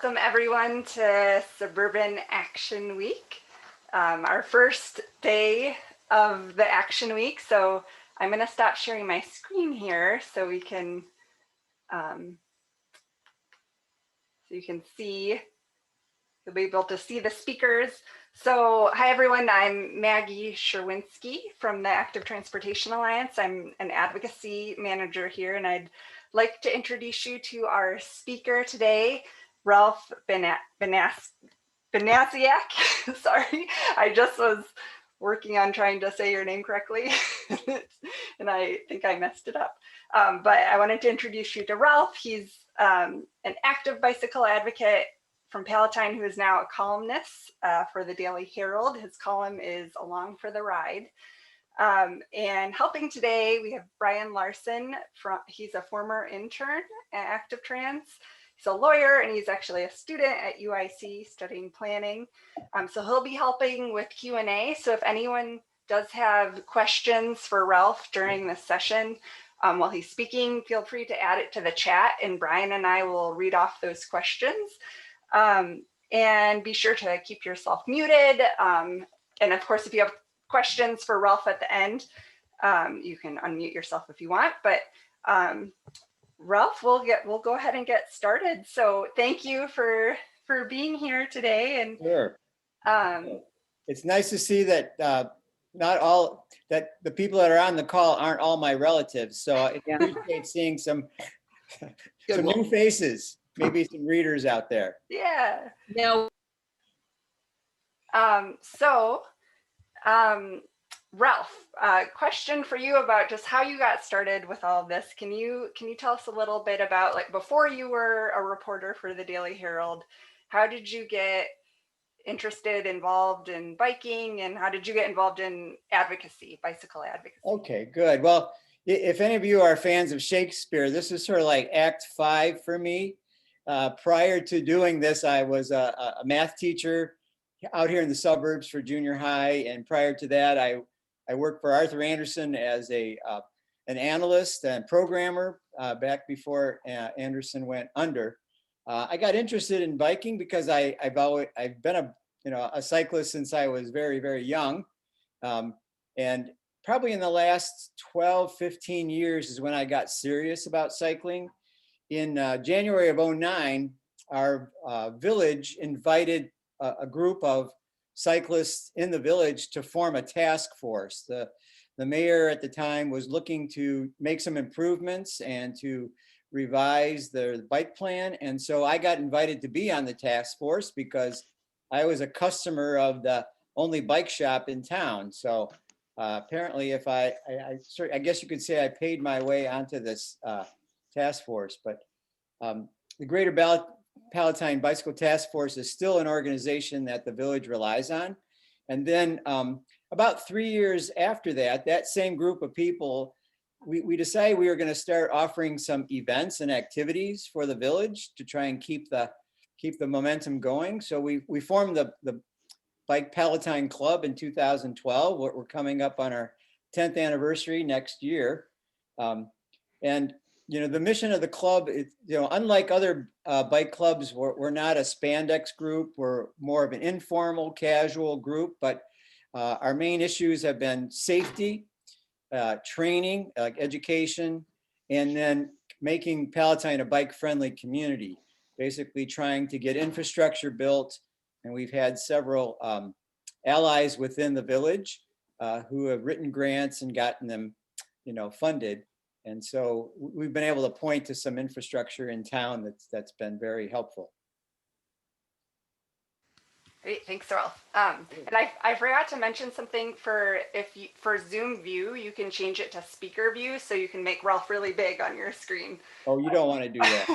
Welcome everyone to Suburban Action Week, our first day of the Action Week. So I'm going to stop sharing my screen here so we can, so you can see, you'll be able to see the speakers. So hi everyone, I'm Maggie Sherwinski from the Active Transportation Alliance. I'm an advocacy manager here, and I'd like to introduce you to our speaker today, Ralph Banasiak. Sorry, I just was working on trying to say your name correctly, and I think I messed it up. But I wanted to introduce you to Ralph. He's an active bicycle advocate from Palatine, who is now a columnist for the Daily Herald. His column is Along for the Ride. And helping today, we have Brian Larson. He's a former intern at Active Trans. He's a lawyer, and he's actually a student at UIC studying planning. So he'll be helping with Q&A. So if anyone does have questions for Ralph during this session while he's speaking, feel free to add it to the chat, and Brian and I will read off those questions. And be sure to keep yourself muted. And of course, if you have questions for Ralph at the end, you can unmute yourself if you want. But Ralph, we'll go ahead and get started. So thank you for being here today. And sure. It's nice to see that not all that the people that are on the call aren't all my relatives. So I appreciate seeing some new faces. Maybe some readers out there. Yeah. No. Ralph, question for you about just how you got started with all of this. Can you tell us a little bit about, like, before you were a reporter for the Daily Herald, how did you get involved in biking, and how did you get involved in advocacy, bicycle advocacy? Okay, good. Well, if any of you are fans of Shakespeare, this is sort of like Act 5 for me. Prior to doing this, I was a math teacher out here in the suburbs for junior high, and prior to that, I worked for Arthur Andersen as an analyst and programmer back before Andersen went under. I got interested in biking because I've been a cyclist since I was very, very young, and probably in the last 12, 15 years is when I got serious about cycling. In January of '09, our village invited a group of cyclists in the village to form a task force. The mayor at the time was looking to make some improvements and to revise the bike plan. And so I got invited to be on the task force because I was a customer of the only bike shop in town. So apparently, if I guess you could say I paid my way onto this task force, but the Greater Palatine Bicycle Task Force is still an organization that the village relies on. And then about 3 years after that, that same group of people, we decided we were going to start offering some events and activities for the village to try and keep the momentum going. So we formed the Bike Palatine Club in 2012. We're coming up on our 10th anniversary next year. And the mission of the club is, unlike other bike clubs, we're not a spandex group. We're more of an informal, casual group, but our main issues have been safety, training, like education, and then making Palatine a bike-friendly community, basically trying to get infrastructure built. And we've had several allies within the village who have written grants and gotten them, funded. And so we've been able to point to some infrastructure in town that's been very helpful. Great, thanks, Ralph. And I forgot to mention something for Zoom view, you can change it to speaker view, so you can make Ralph really big on your screen. Oh, you don't want to do that.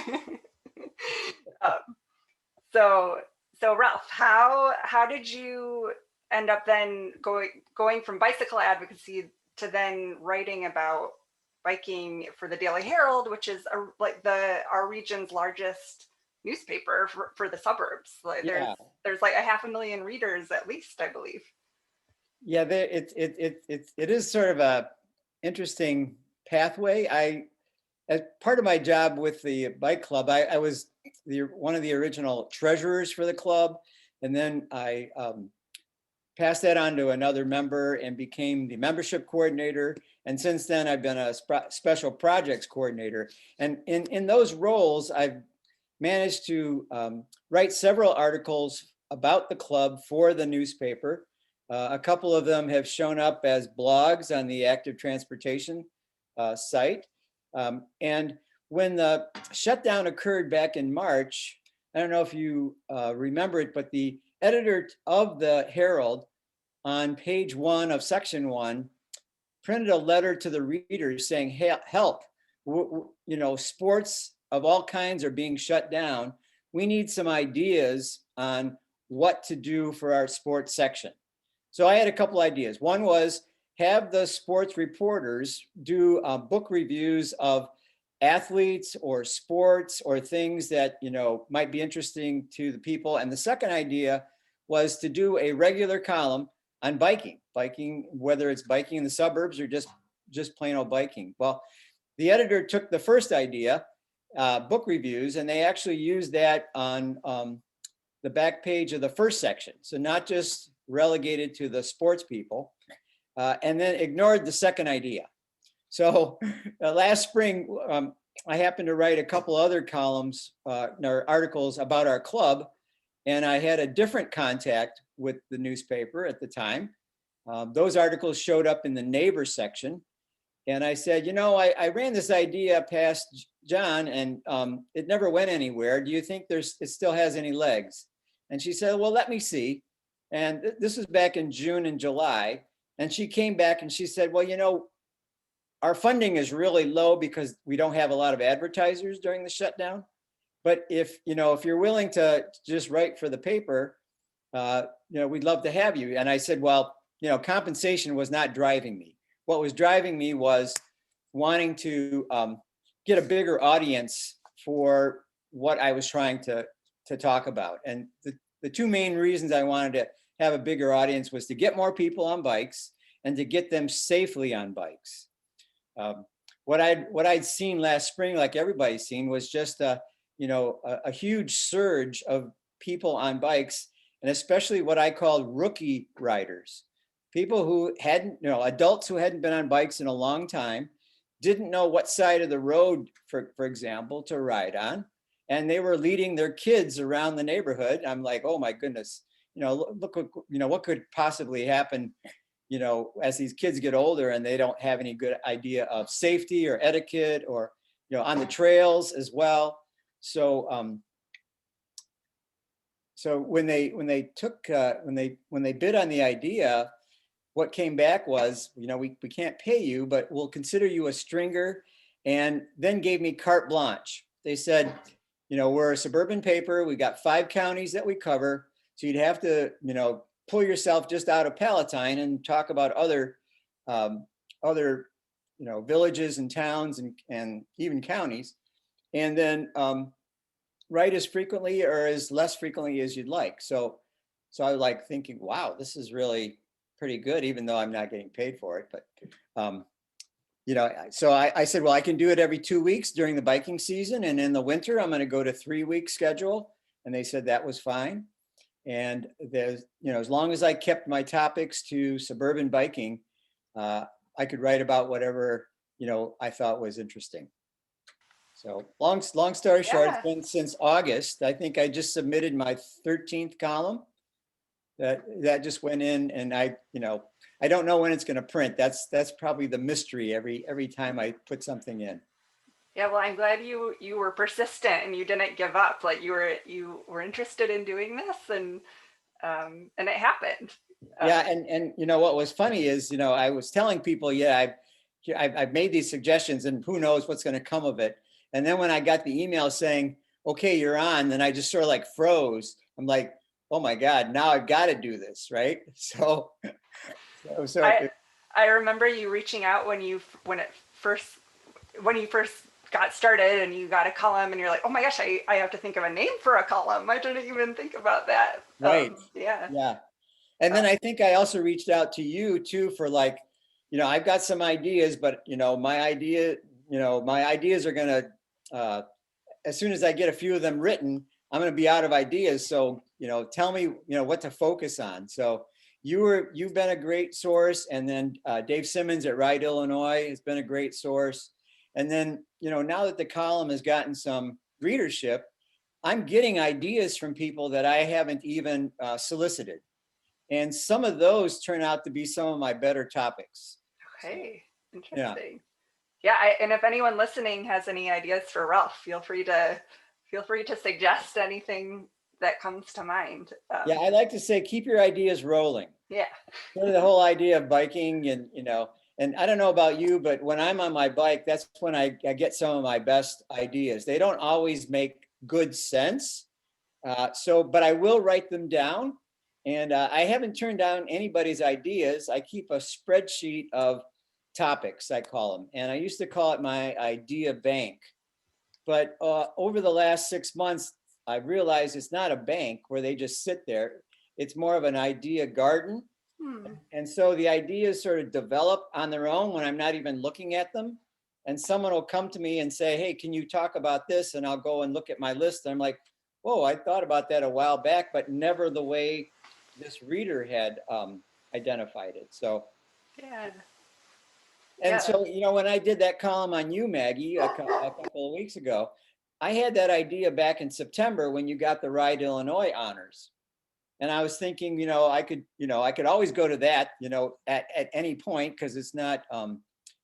So Ralph, how did you end up then going from bicycle advocacy to then writing about biking for the Daily Herald, which is our region's largest newspaper for the suburbs? Like, yeah. There's like 500,000 readers at least, I believe. Yeah, it is sort of a interesting pathway. as part of my job with the bike club, I was one of the original treasurers for the club. And then I passed that on to another member and became the membership coordinator. And since then, I've been a special projects coordinator. And in those roles, I've managed to write several articles about the club for the newspaper. A couple of them have shown up as blogs on the Active Transportation site. And when the shutdown occurred back in March, I don't know if you remember it, but the editor of the Herald on page 1 of section 1 printed a letter to the readers saying, hey, help, sports of all kinds are being shut down. We need some ideas on what to do for our sports section. So I had a couple ideas. One was have the sports reporters do book reviews of athletes or sports or things that might be interesting to the people. And the second idea was to do a regular column on biking, whether it's biking in the suburbs or just plain old biking. Well, the editor took the first idea, book reviews, and they actually used that on the back page of the first section. So not just relegated to the sports people, and then ignored the second idea. So last spring, I happened to write a couple other columns or articles about our club, and I had a different contact with the newspaper at the time. Those articles showed up in the neighbor section. And I said, I ran this idea past John and it never went anywhere. Do you think it still has any legs? And she said, well, let me see. And this was back in June and July. And she came back and she said, well, our funding is really low because we don't have a lot of advertisers during the shutdown. But if you're willing to just write for the paper, we'd love to have you. And I said, well, compensation was not driving me. What was driving me was wanting to get a bigger audience for what I was trying to talk about. And the two main reasons I wanted to have a bigger audience was to get more people on bikes and to get them safely on bikes. What I'd seen last spring, like everybody's seen, was just a huge surge of people on bikes, and especially what I called rookie riders. People who hadn't, adults who hadn't been on bikes in a long time, didn't know what side of the road, for example, to ride on. And they were leading their kids around the neighborhood. I'm like, oh my goodness, look, what could possibly happen, as these kids get older and they don't have any good idea of safety or etiquette or, on the trails as well. So, when they bid on the idea, what came back was, we can't pay you, but we'll consider you a stringer, and then gave me carte blanche. They said, we're a suburban paper. We got 5 counties that we cover. So you'd have to, pull yourself just out of Palatine and talk about other villages and towns and even counties. And then write as frequently or as less frequently as you'd like. So I was like thinking, wow, this is really pretty good, even though I'm not getting paid for it. But, so I said, well, I can do it every 2 weeks during the biking season. And in the winter, I'm going to go to 3-week schedule. And they said that was fine. And there's, as long as I kept my topics to suburban biking, I could write about whatever, I thought was interesting. So long story short, it's been since August. I think I just submitted my 13th column. That just went in, and I don't know when it's going to print. That's probably the mystery every time I put something in. Yeah, well, I'm glad you were persistent and you didn't give up. Like you were interested in doing this, and it happened. Yeah, and what was funny is I was telling people, I've made these suggestions, and who knows what's going to come of it. And then when I got the email saying, "Okay, you're on," then I just sort of like froze. I'm like, oh my God, now I've got to do this, right? So I remember you reaching out when you first got started and you got a column and you're like, oh my gosh, I have to think of a name for a column. I didn't even think about that. Right. Yeah. And then I think I also reached out to you too for like, I've got some ideas, but my idea my ideas are going to, as soon as I get a few of them written, I'm going to be out of ideas. So, tell me, what to focus on. So you've been a great source. And then Dave Simmons at Ride, Illinois has been a great source. And then, now that the column has gotten some readership, I'm getting ideas from people that I haven't even solicited. And some of those turn out to be some of my better topics. Okay, So, interesting. Yeah, and if anyone listening has any ideas for Ralph, feel free to suggest anything that comes to mind. Yeah, I like to say, keep your ideas rolling. Yeah. The whole idea of biking and, and I don't know about you, but when I'm on my bike, that's when I get some of my best ideas. They don't always make good sense. But I will write them down. And I haven't turned down anybody's ideas. I keep a spreadsheet of topics, I call them. And I used to call it my idea bank. But over the last 6 months, I realized it's not a bank where they just sit there. It's more of an idea garden. And so the ideas sort of develop on their own when I'm not even looking at them. And someone will come to me and say, hey, can you talk about this? And I'll go and look at my list. And I'm like, whoa, I thought about that a while back, but never the way this reader had identified it. So, yeah. And so, when I did that column on you, Maggie, a couple of weeks ago, I had that idea back in September when you got the Ride, Illinois honors. And I was thinking, I could always go to that, at any point, because it's not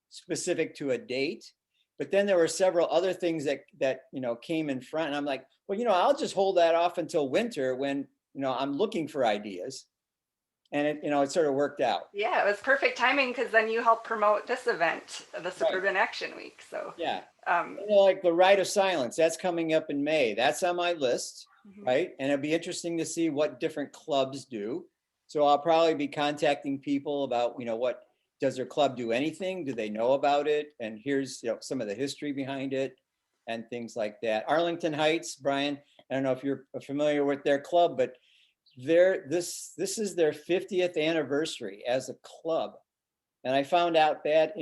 specific to a date. But then there were several other things that came in front. And I'm like, well, I'll just hold that off until winter when, I'm looking for ideas. And it sort of worked out. Yeah, it was perfect timing because then you helped promote this event, the Suburban Action Week. So yeah, like the Rite of Silence, that's coming up in May. That's on my list, right? And it'll be interesting to see what different clubs do. So I'll probably be contacting people about, what does their club do anything? Do they know about it? And here's some of the history behind it and things like that. Arlington Heights, Brian, I don't know if you're familiar with their club, but this is their 50th anniversary as a club. And I found out that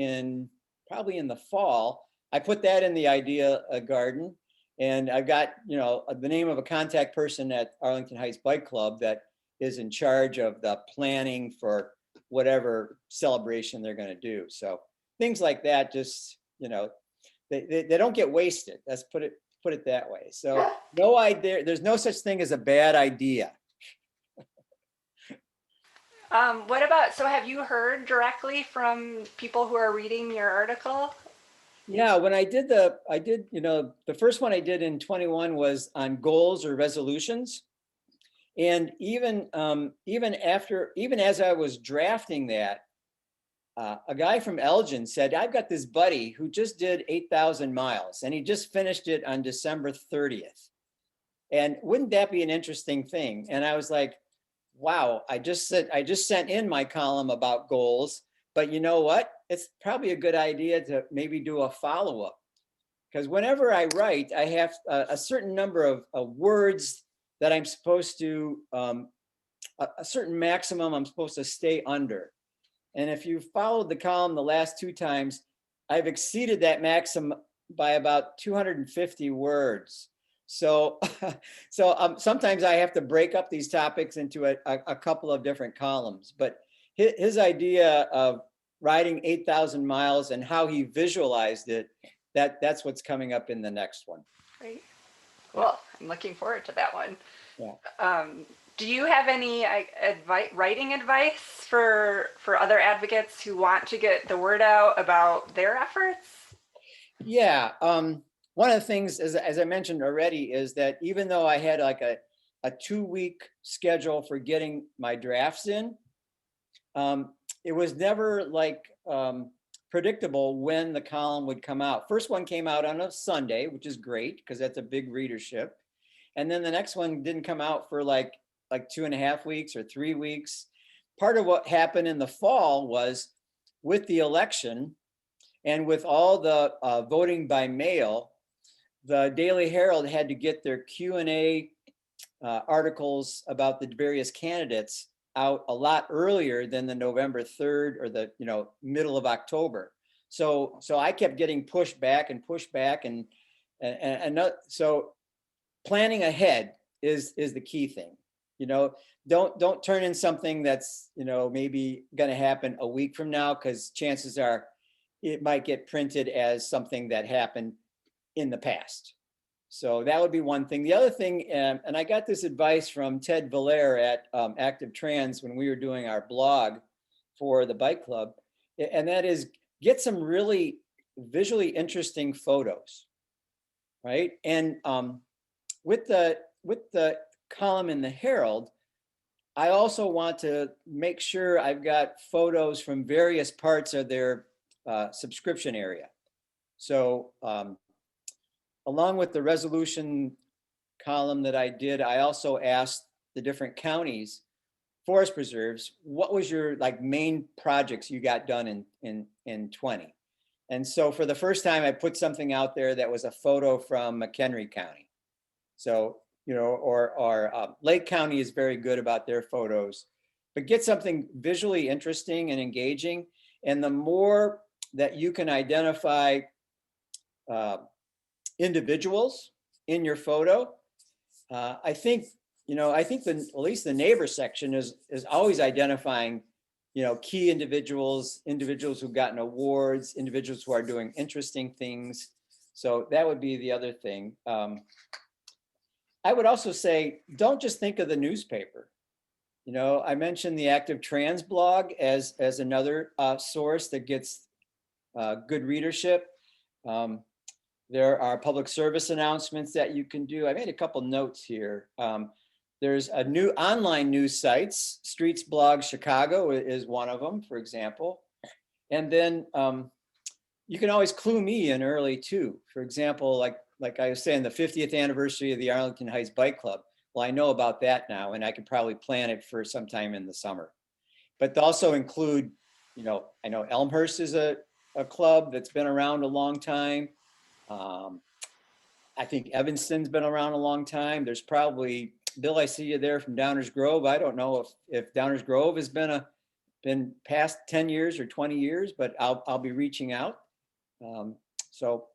probably in the fall. I put that in the idea garden, and I've got the name of a contact person at Arlington Heights Bike Club that is in charge of the planning for whatever celebration they're going to do. So things like that, just they don't get wasted. Let's put it that way. So no idea. There's no such thing as a bad idea. What about, so have you heard directly from people who are reading your article? Yeah, when I did the first one I did in 21 was on goals or resolutions. And even as I was drafting that, a guy from Elgin said, I've got this buddy who just did 8,000 miles and he just finished it on December 30th. And wouldn't that be an interesting thing? And I was like, wow, I just sent in my column about goals, but you know what? It's probably a good idea to maybe do a follow-up, because whenever I write, I have a certain number of words that I'm supposed to, a certain maximum I'm supposed to stay under. And if you followed the column the last 2 times, I've exceeded that maximum by about 250 words. So, sometimes I have to break up these topics into a couple of different columns. But his idea of riding 8,000 miles and how he visualized it, that's what's coming up in the next one. Great. Cool. I'm looking forward to that one. Yeah. Do you have any writing advice for other advocates who want to get the word out about their efforts? Yeah. One of the things, as I mentioned already, is that even though I had like a 2-week schedule for getting my drafts in, it was never like predictable when the column would come out. First one came out on a Sunday, which is great because that's a big readership. And then the next one didn't come out for like 2.5 weeks or 3 weeks. Part of what happened in the fall was with the election and with all the voting by mail, the Daily Herald had to get their Q&A articles about the various candidates out a lot earlier than the November 3rd or the middle of October. So I kept getting pushed back and so planning ahead is the key thing. Don't turn in something that's, maybe going to happen a week from now, because chances are it might get printed as something that happened in the past. So that would be one thing. The other thing, and I got this advice from Ted Valaire at Active Trans when we were doing our blog for the bike club, and that is get some really visually interesting photos, right? And with the column in the Herald, I also want to make sure I've got photos from various parts of their subscription area. So along with the resolution column that I did, I also asked the different counties, forest preserves, what was your main projects you got done in 20? And so for the first time, I put something out there that was a photo from McHenry County. So, Lake County is very good about their photos, but get something visually interesting and engaging. And the more that you can identify individuals in your photo, I think at least the neighbor section is always identifying, key individuals who've gotten awards, individuals who are doing interesting things. So that would be the other thing. I would also say, don't just think of the newspaper. I mentioned the Active Trans blog as another source that gets good readership. There are public service announcements that you can do. I made a couple notes here. There's a new online news sites. Streets Blog Chicago is one of them, for example. And then you can always clue me in early too. For example, like I was saying, the 50th anniversary of the Arlington Heights Bike Club. Well, I know about that now, and I could probably plan it for sometime in the summer. But also include, I know Elmhurst is a club that's been around a long time. I think Evanston's been around a long time. There's probably, Bill, I see you there from Downers Grove. I don't know if Downers Grove has been past 10 years or 20 years, but I'll be reaching out. So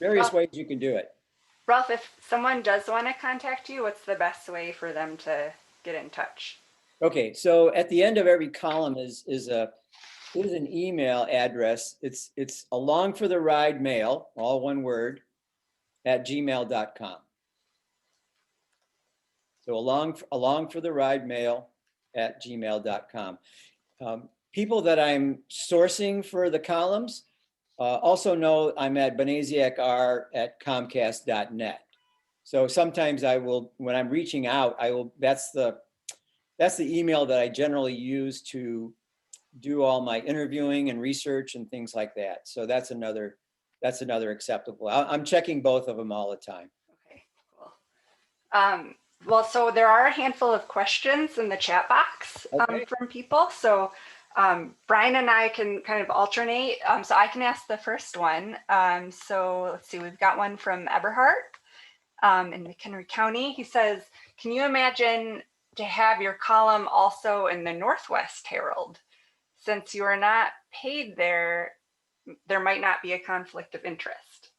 various ways you can do it. Ralph, if someone does want to contact you, what's the best way for them to get in touch? Okay, so at the end of every column is an email address. It's along for the ride mail, all one word, at gmail.com. So along for the ride mail at gmail.com. People that I'm sourcing for the columns also know I'm at Banasiak R at Comcast.net. So sometimes I will, when I'm reaching out, that's the email that I generally use to do all my interviewing and research and things like that. So that's another acceptable. I'm checking both of them all the time. Okay, cool. Well, so there are a handful of questions in the chat box from people. So Brian and I can kind of alternate. So I can ask the first one. So let's see, we've got one from Eberhard in McHenry County. He says, can you imagine to have your column also in the Northwest Herald? Since you are not paid there, there might not be a conflict of interest.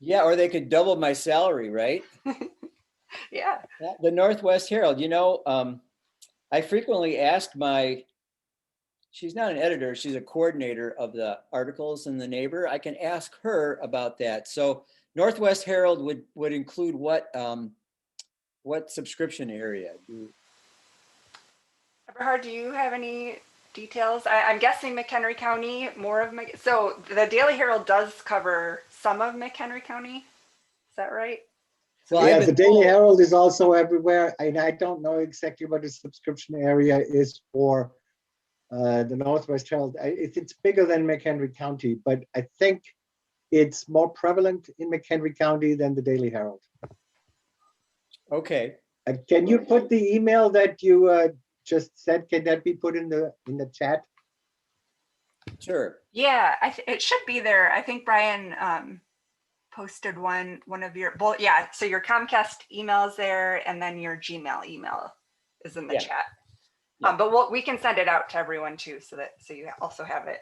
Yeah, or they could double my salary, right? Yeah. The Northwest Herald, I frequently ask she's not an editor, she's a coordinator of the articles in the Neighbor. I can ask her about that. So Northwest Herald would include what subscription area? Eberhard, do you have any details? I'm guessing McHenry County, more of so the Daily Herald does cover some of McHenry County. Is that right? Well, yeah, the Daily Herald is also everywhere, and I don't know exactly what the subscription area is for the Northwest Herald. It's bigger than McHenry County, but I think it's more prevalent in McHenry County than the Daily Herald. Okay. Can you put the email that you just said? Can that be put in the chat? Sure. Yeah, it should be there. I think Brian posted one of your, well, yeah. So your Comcast email is there, and then your Gmail email is in the chat. Yeah. But we can send it out to everyone too, so you also have it.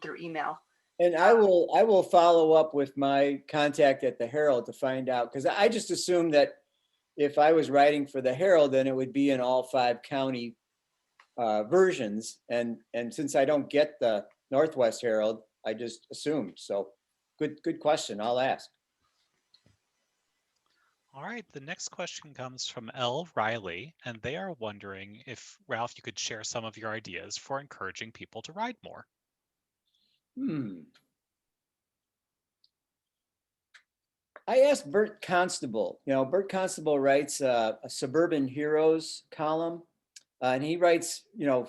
through email. And I will follow up with my contact at the Herald to find out, because I just assumed that if I was writing for the Herald, then it would be in all 5 county versions. And since I don't get the Northwest Herald, I just assumed. So good question. I'll ask. All right, the next question comes from L. Riley, and they are wondering if, Ralph, you could share some of your ideas for encouraging people to ride more. I asked Bert Constable. Bert Constable writes a Suburban Heroes column, and he writes,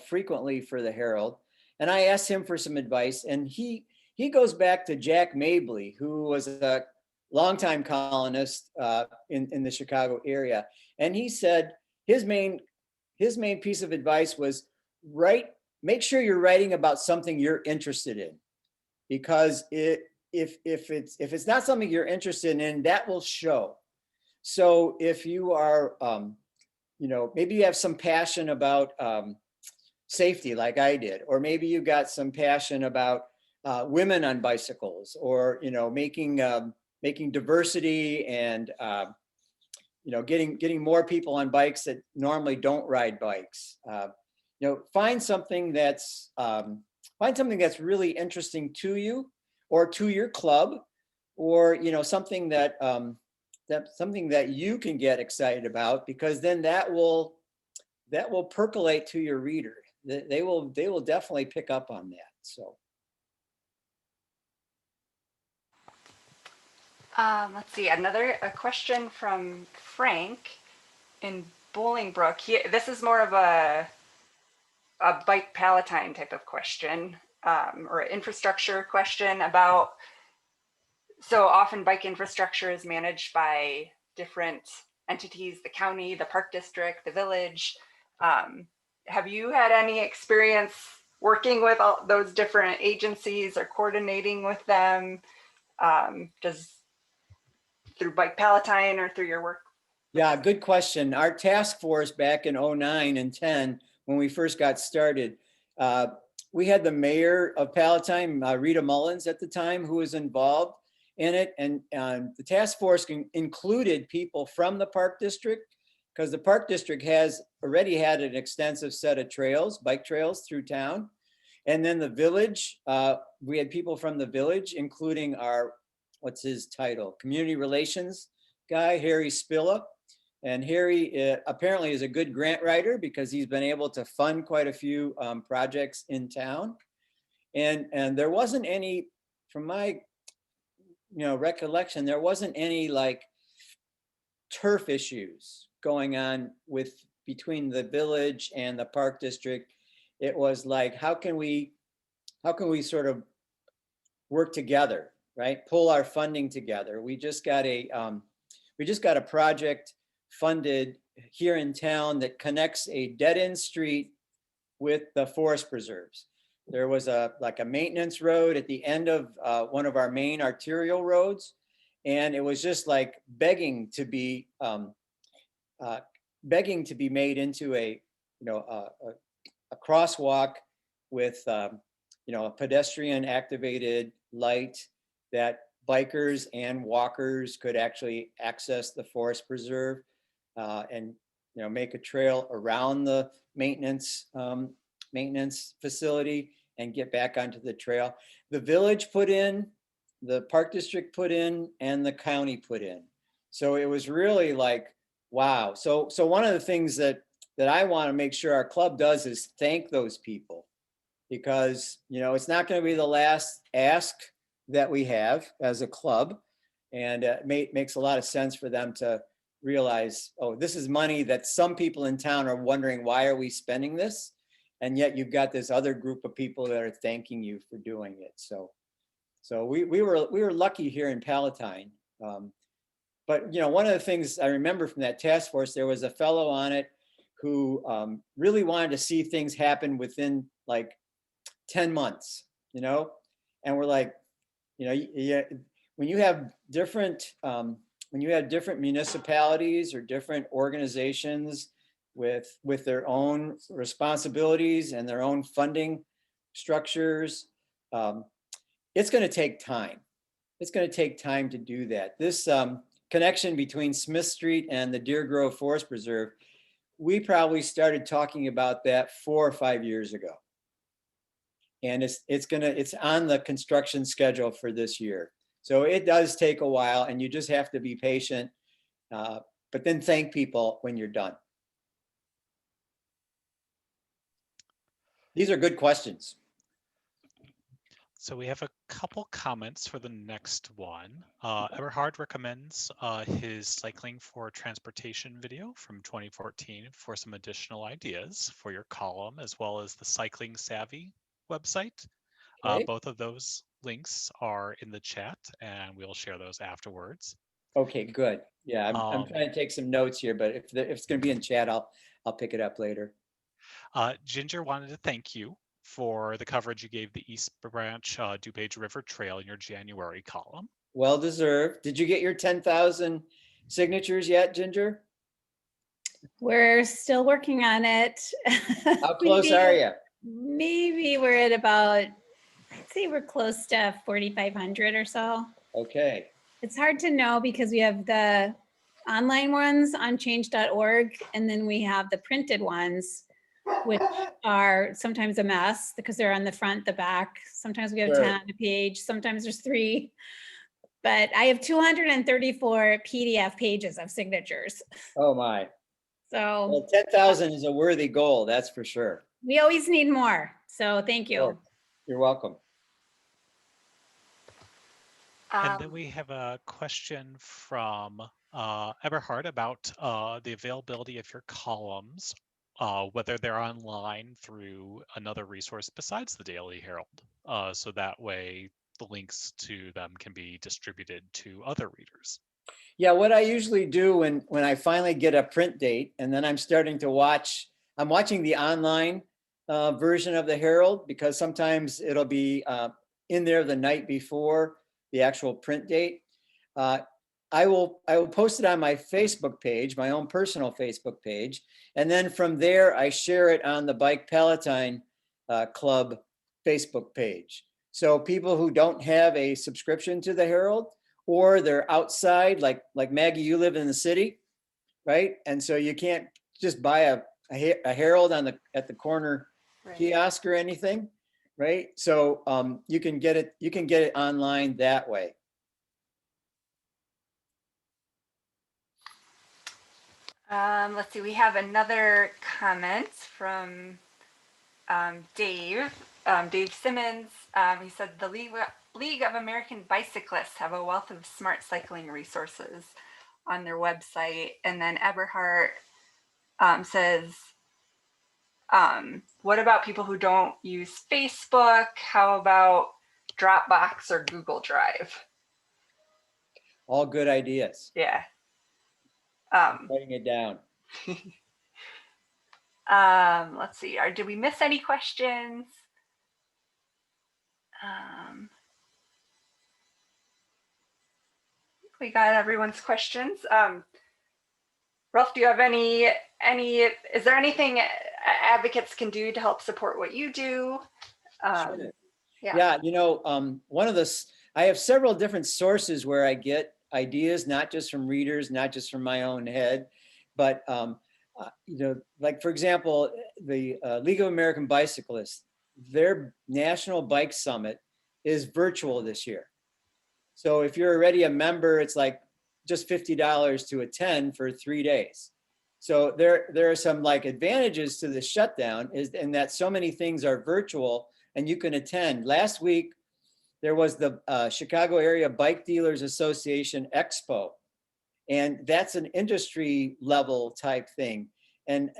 frequently for the Herald. And I asked him for some advice, and he goes back to Jack Mabley, who was a longtime columnist in the Chicago area. And he said his main piece of advice was make sure you're writing about something you're interested in, because if it's not something you're interested in, that will show. So if you are, maybe you have some passion about safety like I did, or maybe you got some passion about women on bicycles, or, making diversity and, getting more people on bikes that normally don't ride bikes. Find something that's really interesting to you, or to your club, or something that something that you can get excited about, because then that will percolate to your reader. They will definitely pick up on that. So let's see, a question from Frank in Bolingbrook. This is more of a bike Palatine type of question, or an infrastructure question about, so often bike infrastructure is managed by different entities, the county, the park district, the village. Have you had any experience working with all those different agencies or coordinating with them? Through Bike Palatine or through your work? yeah, good question. Our task force back in 09 and 10, when we first got started, we had the mayor of Palatine, Rita Mullins at the time, who was involved in it. And the task force included people from the park district, because the park district has already had an extensive set of trails, bike trails through town. And then the village, we had people from the village, including our, what's his title? Community relations guy, Harry Spilla. And Harry apparently is a good grant writer, because he's been able to fund quite a few projects in town. And there wasn't any, from my recollection, there wasn't any like turf issues going on between the village and the park district. It was like, how can we sort of work together, right? Pull our funding together. We just got a project funded here in town that connects a dead-end street with the forest preserves. There was a maintenance road at the end of one of our main arterial roads, and it was just like begging to be made into a crosswalk with a pedestrian activated light that bikers and walkers could actually access the forest preserve, and make a trail around the maintenance facility and get back onto the trail. The village put in, the park district put in, and the county put in. So it was really like, wow. So one of the things that I want to make sure our club does is thank those people, because it's not going to be the last ask that we have as a club, and it makes a lot of sense for them to realize, oh, this is money that some people in town are wondering, why are we spending this? And yet you've got this other group of people that are thanking you for doing it. So we were lucky here in Palatine. But one of the things I remember from that task force, there was a fellow on it who really wanted to see things happen within like 10 months, and we're like, when you have different municipalities or different organizations with their own responsibilities and their own funding structures, it's going to take time. It's going to take time to do that. This connection between Smith Street and the Deer Grove Forest Preserve, we probably started talking about that 4 or 5 years ago. And it's on the construction schedule for this year. So it does take a while, and you just have to be patient, but then thank people when you're done. These are good questions. So we have a couple comments for the next one. Eberhard recommends his Cycling for Transportation video from 2014 for some additional ideas for your column, as well as the Cycling Savvy website. Okay. Both of those links are in the chat, and we'll share those afterwards. Okay, good. Yeah, I'm trying to take some notes here, but if it's going to be in chat, I'll pick it up later. Ginger wanted to thank you for the coverage you gave the East Branch DuPage River Trail in your January column. Well deserved. Did you get your 10,000 signatures yet, Ginger? We're still working on it. How close are you? Maybe we're at about, I'd say we're close to 4,500 or so. Okay. It's hard to know because we have the online ones on change.org, and then we have the printed ones, which are sometimes a mess because they're on the front, the back. Sometimes we have Sure. 10 on a page, sometimes there's 3. But I have 234 PDF pages of signatures. Oh my. So Well, 10,000 is a worthy goal, that's for sure. we always need more. So thank you. Sure. You're welcome. And then we have a question from Eberhard about the availability of your columns, whether they're online through another resource besides the Daily Herald. So that way the links to them can be distributed to other readers. Yeah, what I usually do when I finally get a print date, and then I'm starting to I'm watching the online version of the Herald, because sometimes it'll be in there the night before the actual print date. I will post it on my Facebook page, my own personal Facebook page. And then from there, I share it on the Bike Palatine Club Facebook page. So people who don't have a subscription to the Herald, or they're outside, like Maggie, you live in the city, right? And so you can't just buy a Herald at the corner kiosk or anything, right? So you can get it online that way. Let's see, we have another comment from Dave Simmons. He said the League of American Bicyclists have a wealth of smart cycling resources on their website. And then Eberhard says, what about people who don't use Facebook? How about Dropbox or Google Drive? All good ideas. Yeah. Writing it down. Let's see. Did we miss any questions? We got everyone's questions. Ralph, do you have any, is there anything advocates can do to help support what you do? Sure. Yeah, you know, I have several different sources where I get ideas, not just from readers, not just from my own head, but you know, like for example, the League of American Bicyclists, their National Bike Summit is virtual this year. So if you're already a member, it's like just $50 to attend for 3 days. So there are some like advantages to the shutdown, in that so many things are virtual and you can attend. Last week, there was the Chicago Area Bike Dealers Association Expo, and that's an industry level type thing. And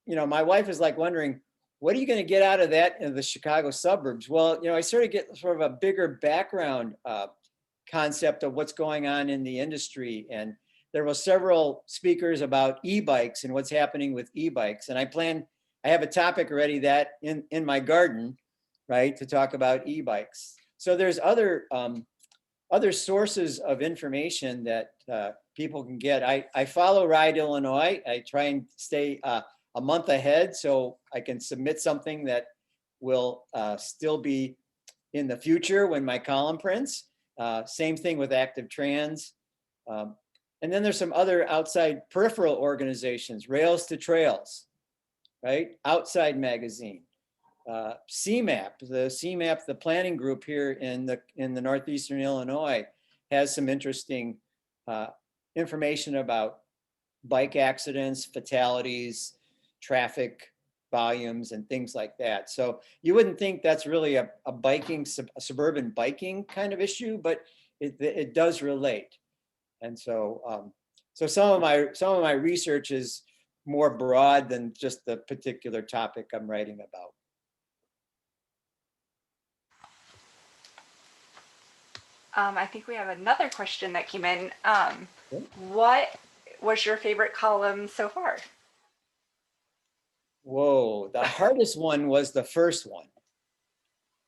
you know, my wife is like wondering, what are you going to get out of that in the Chicago suburbs? Well, you know, I sort of get sort of a bigger background concept of what's going on in the industry. And there were several speakers about e-bikes and what's happening with e-bikes. And I have a topic already that in my garden, right, to talk about e-bikes. So there's other sources of information that people can get. I follow Ride Illinois. I try and stay a month ahead so I can submit something that will still be in the future when my column prints. Same thing with Active Trans. And then there's some other outside peripheral organizations, Rails to Trails, right? Outside Magazine, CMAP, the planning group here in the Northeastern Illinois has some interesting information about bike accidents, fatalities, traffic volumes, and things like that. So you wouldn't think that's really a suburban biking kind of issue, but it does relate. And so, so some of my research is more broad than just the particular topic I'm writing about. I think we have another question that came in. What was your favorite column so far? Whoa, the hardest one was the first one.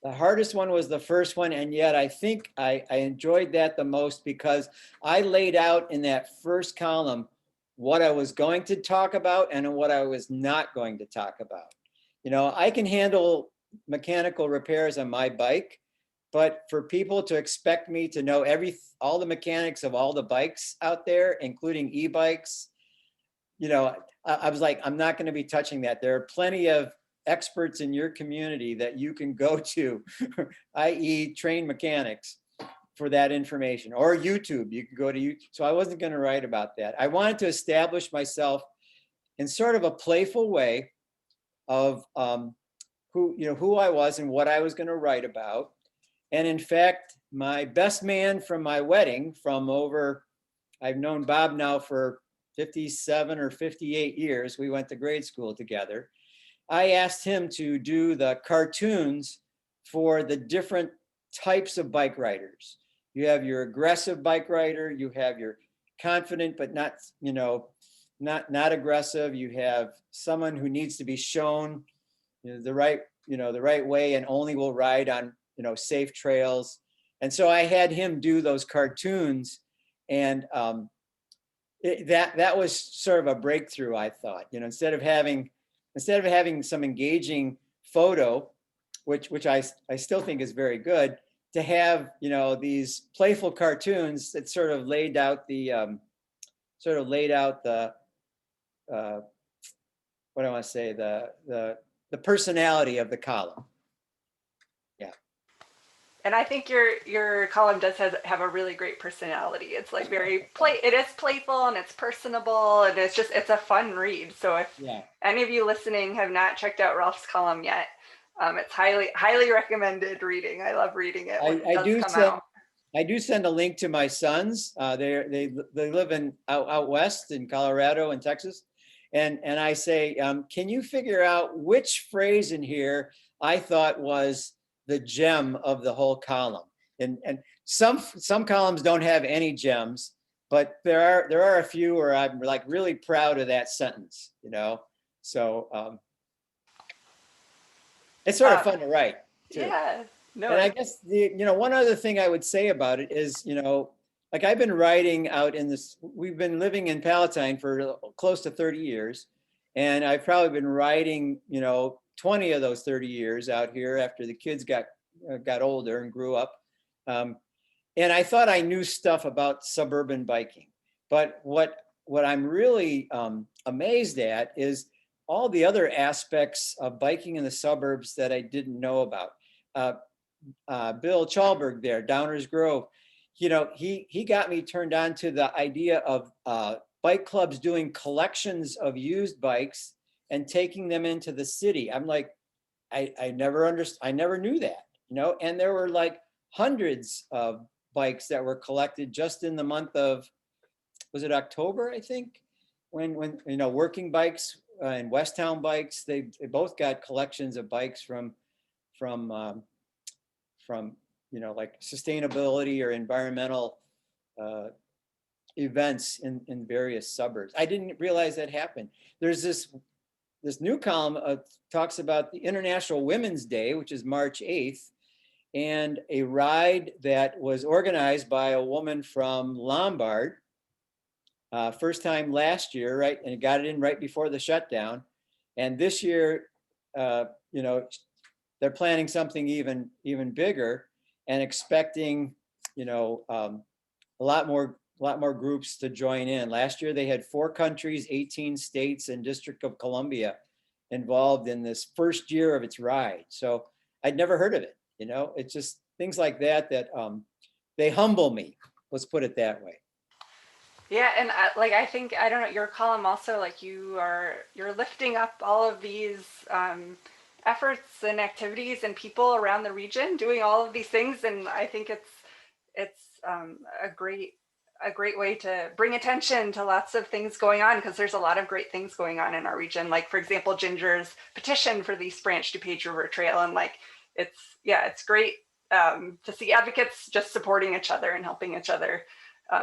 The hardest one was the first one, and yet I think I enjoyed that the most because I laid out in that first column what I was going to talk about and what I was not going to talk about. You know, I can handle mechanical repairs on my bike, but for people to expect me to know all the mechanics of all the bikes out there, including e-bikes, you know, I was like, I'm not going to be touching that. There are plenty of experts in your community that you can go to, i.e. trained mechanics, for that information, or YouTube. You can go to YouTube. So I wasn't going to write about that. I wanted to establish myself in sort of a playful way of who I was and what I was going to write about. And in fact, my best man from my wedding, I've known Bob now for 57 or 58 years. We went to grade school together. I asked him to do the cartoons for the different types of bike riders. You have your aggressive bike rider, you have your confident but not, not aggressive. You have someone who needs to be shown the right way and only will ride on safe trails. And so I had him do those cartoons, and that was sort of a breakthrough, I thought. Instead of having some engaging photo, which I still think is very good, to have these playful cartoons that sort of laid out the what do I want to say, the personality of the column. Yeah. And I think your column does have a really great personality. It's like it is playful and it's personable, and it's a fun read. So if any of you listening have not checked out Ralph's column yet, it's highly recommended reading. I love reading it when it does come out. I do send a link to my sons. They live out west in Colorado and Texas, and I say, can you figure out which phrase in here I thought was the gem of the whole column? And some columns don't have any gems, but there are a few where I'm like really proud of that sentence. So it's sort of fun to write too. Yeah. No. And I guess one other thing I would say about it is, like I've been writing out we've been living in Palatine for close to 30 years. And I've probably been writing, 20 of those 30 years out here after the kids got older and grew up. And I thought I knew stuff about suburban biking. But what I'm really amazed at is all the other aspects of biking in the suburbs that I didn't know about. Bill Chalberg there, Downers Grove, he got me turned on to the idea of bike clubs doing collections of used bikes and taking them into the city. I'm like, I never knew that, and there were like hundreds of bikes that were collected just in the month of, was it October, I think, when Working Bikes and Westtown Bikes, they both got collections of bikes from like sustainability or environmental events in various suburbs. I didn't realize that happened. There's this new column talks about the International Women's Day, which is March 8th, and a ride that was organized by a woman from Lombard, first time last year, right? And it got it in right before the shutdown. And this year, they're planning something even bigger and expecting, a lot more groups to join in. Last year they had 4 countries, 18 states, and District of Columbia involved in this first year of its ride. So I'd never heard of it. It's just things like that they humble me. Let's put it that way. Yeah, and I think, I don't know, your column also, like you're lifting up all of these efforts and activities and people around the region doing all of these things, and I think it's a great way to bring attention to lots of things going on, because there's a lot of great things going on in our region. Like, for example, Ginger's petition for the East Branch DuPage River Trail, and it's great to see advocates just supporting each other and helping each other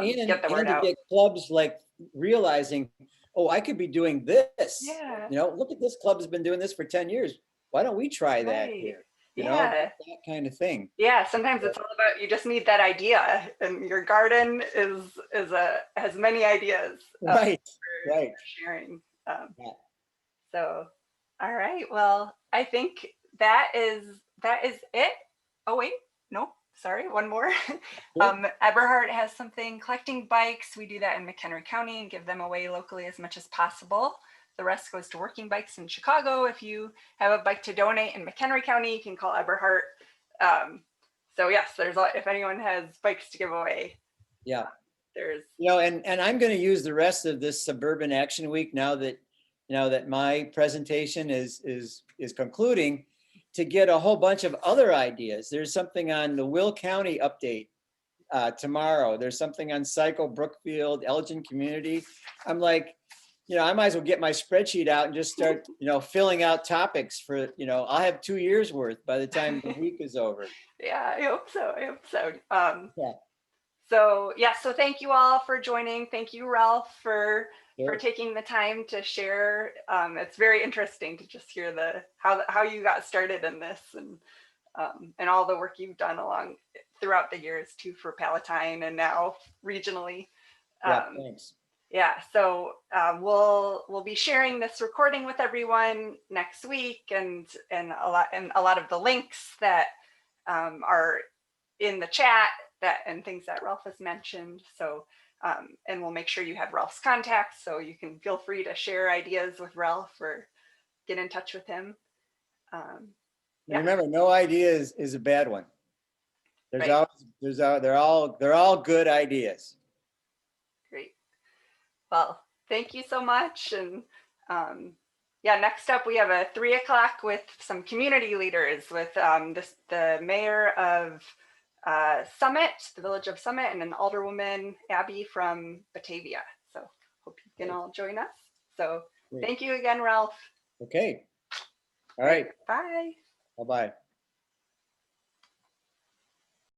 get the word to out. get clubs like realizing, oh, I could be doing this. Yeah. Look at this club has been doing this for 10 years. Why don't we try that Right. here? Yeah. That kind of thing. Yeah, sometimes it's all about, you just need that idea, and your garden has many ideas. Right. For sharing. So, all right. Well, I think that is it. Oh wait, no, sorry, one more. Eberhard has something, collecting bikes. We do that in McHenry County and give them away locally as much as possible. The rest goes to Working Bikes in Chicago. If you have a bike to donate in McHenry County, you can call Eberhard. So yes, if anyone has bikes to give away. Yeah. There's. And I'm going to use the rest of this Suburban Action Week now that my presentation is concluding, to get a whole bunch of other ideas. There's something on the Will County update tomorrow. There's something on Cycle Brookfield, Elgin Community. I'm like, I might as well get my spreadsheet out and just start, filling out topics for, I'll have 2 years worth by the time the week is over. Yeah, I hope so. Yeah. So thank you all for joining. Thank you, Ralph, for Sure. taking the time to share. It's very interesting to just hear how you got started in this, and all the work you've done throughout the years too, for Palatine and now regionally. Yeah, thanks. Yeah, so we'll be sharing this recording with everyone next week, and a lot of the links that are in the chat and things that Ralph has mentioned. So and we'll make sure you have Ralph's contacts, so you can feel free to share ideas with Ralph or get in touch with him. Yeah. Remember, no idea is a bad one. Right. They're all good ideas. Great. Well, thank you so much. And next up we have a 3 o'clock with some community leaders, with the mayor of Summit, the village of Summit, and an alderwoman, Abby from Batavia. So hope you can all join us. So Thank you again, Ralph. Okay. All right. Bye. Bye-bye.